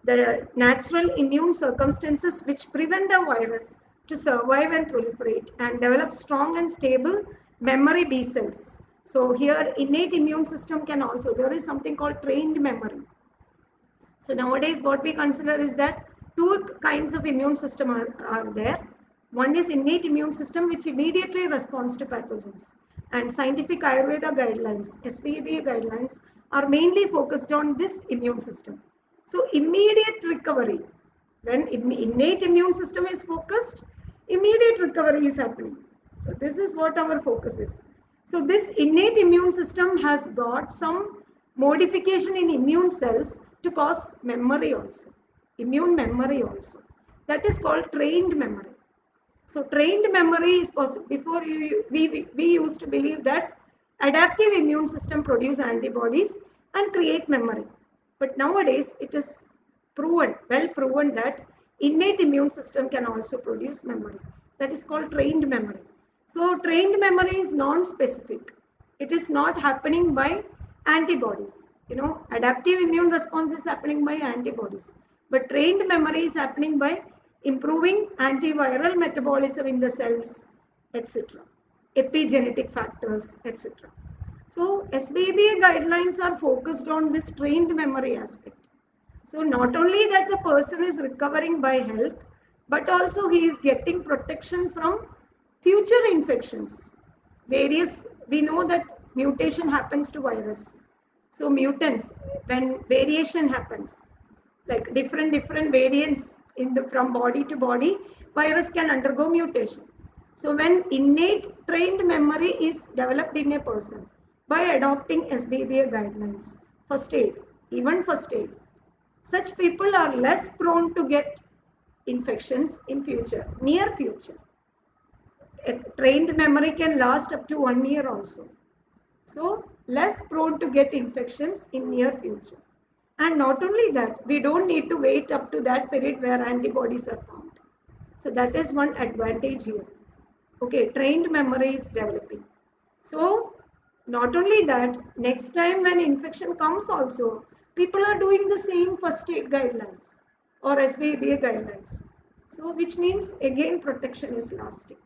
the natural immune circumstances which prevent a virus to survive and proliferate and develop strong and stable memory B cells. So here innate immune system can also, there is something called trained memory. So nowadays what we consider is that two kinds of immune system are there. One is innate immune system which immediately responds to pathogens, and scientific Ayurveda guidelines, SBA guidelines, are mainly focused on this immune system. So immediate recovery, when innate immune system is focused, immediate recovery is happening. So this is what our focus is. So this innate immune system has got some modification in immune cells to cause memory also, immune memory also. That is called trained memory. So trained memory is possible. Before we used to believe that adaptive immune system produce antibodies and create memory. But nowadays it is proven, well proven, that innate immune system can also produce memory. That is called trained memory. So trained memory is non-specific. It is not happening by antibodies. You know, adaptive immune response is happening by antibodies. But trained memory is happening by improving antiviral metabolism in the cells, etc. Epigenetic factors, etc. So SBBA guidelines are focused on this trained memory aspect. So not only that the person is recovering by health, but also he is getting protection from future infections. We know that mutation happens to virus. So mutants, when variation happens, like different variants in the from body to body, virus can undergo mutation. So when innate trained memory is developed in a person by adopting SBBA guidelines, first aid, even first aid, such people are less prone to get infections in future, near future. A trained memory can last up to 1 year also. So less prone to get infections in near future. And not only that, we don't need to wait up to that period where antibodies are found. So that is one advantage here. Okay, trained memory is developing. So not only that, next time when infection comes also, people are doing the same first aid guidelines or SBA guidelines. So which means again protection is lasting.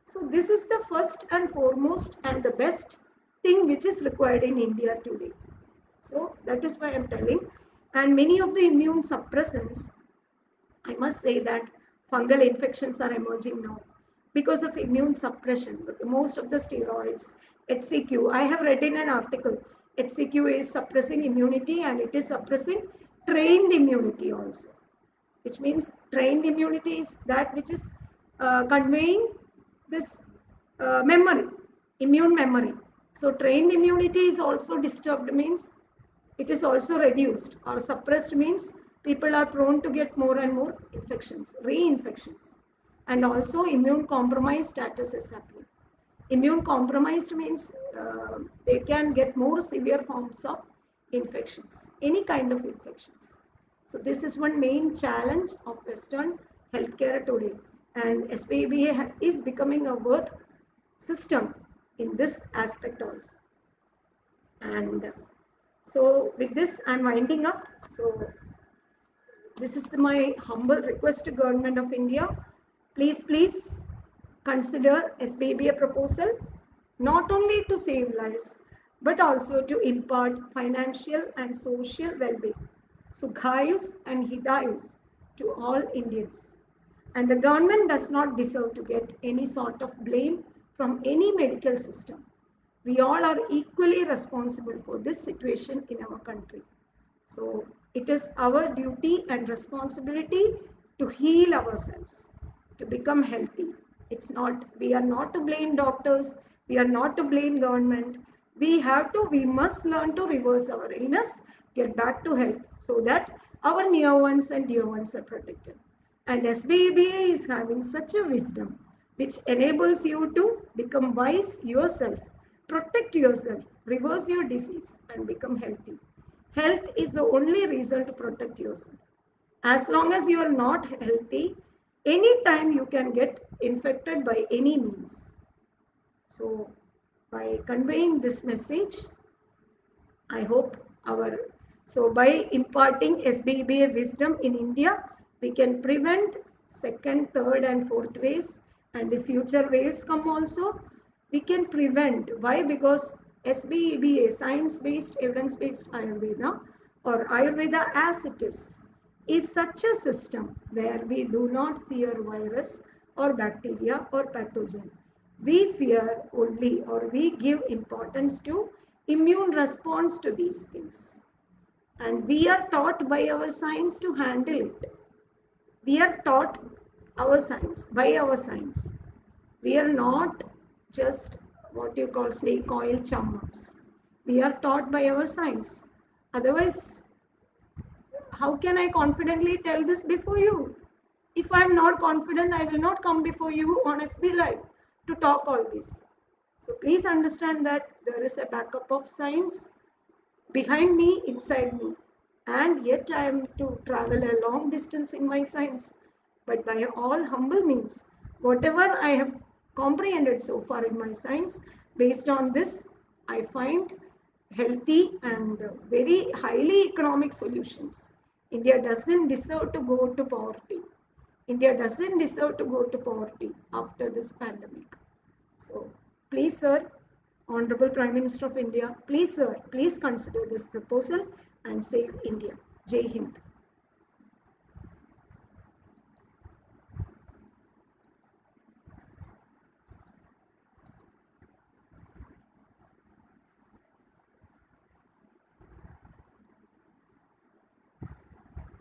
So this is the first and foremost and the best thing which is required in India today. So that is why I'm telling. And many of the immune suppressants, I must say that fungal infections are emerging now because of immune suppression. Most of the steroids, HCQ, I have read in an article, HCQ is suppressing immunity and it is suppressing trained immunity also, which means trained immunity is that which is conveying this memory, immune memory. So trained immunity is also disturbed, means it is also reduced or suppressed, means people are prone to get more and more infections, reinfections, and also immune compromised status is happening. Immune compromised means they can get more severe forms of infections, any kind of infections. So this is one main challenge of Western healthcare today, and SPBA is becoming a worth system in this aspect also. And so with this, I'm winding up. So this is my humble request to Government of India. Please consider SBBA proposal, not only to save lives, but also to impart financial and social well-being, Sukhayus and Hitayus, to all Indians. And the government does not deserve to get any sort of blame from any medical system. We all are equally responsible for this situation in our country. So it is our duty and responsibility to heal ourselves, to become healthy. It's not, we are not to blame doctors, we are not to blame government. We must learn to reverse our illness, get back to health so that our near ones and dear ones are protected. And SBEBA is having such a wisdom which enables you to become wise yourself, protect yourself, reverse your disease, and become healthy. Health is the only reason to protect yourself. As long as you are not healthy, anytime you can get infected by any means. So, by conveying this message, I hope by imparting SBBA wisdom in India, we can prevent second, third, and fourth waves, and the future waves come also. We can prevent. Why? Because SBEBA, science-based, evidence-based Ayurveda, or Ayurveda as it is such a system where we do not fear virus or bacteria or pathogen. We fear only, or we give importance to immune response to these things. And we are taught by our science to handle it. We are taught our science, by our science. We are not just what you call snake oil chummas. We are taught by our science. Otherwise, how can I confidently tell this before you? If I am not confident, I will not come before you on FB Live to talk all this. So please understand that there is a backup of science behind me, inside me. And yet I am to travel a long distance in my science. But by all humble means, whatever I have comprehended so far in my science, based on this, I find healthy and very highly economic solutions. India doesn't deserve to go to poverty. India doesn't deserve to go to poverty after this pandemic. So, please, sir, Honorable Prime Minister of India, please, sir, please consider this proposal and save India. Jai Hind.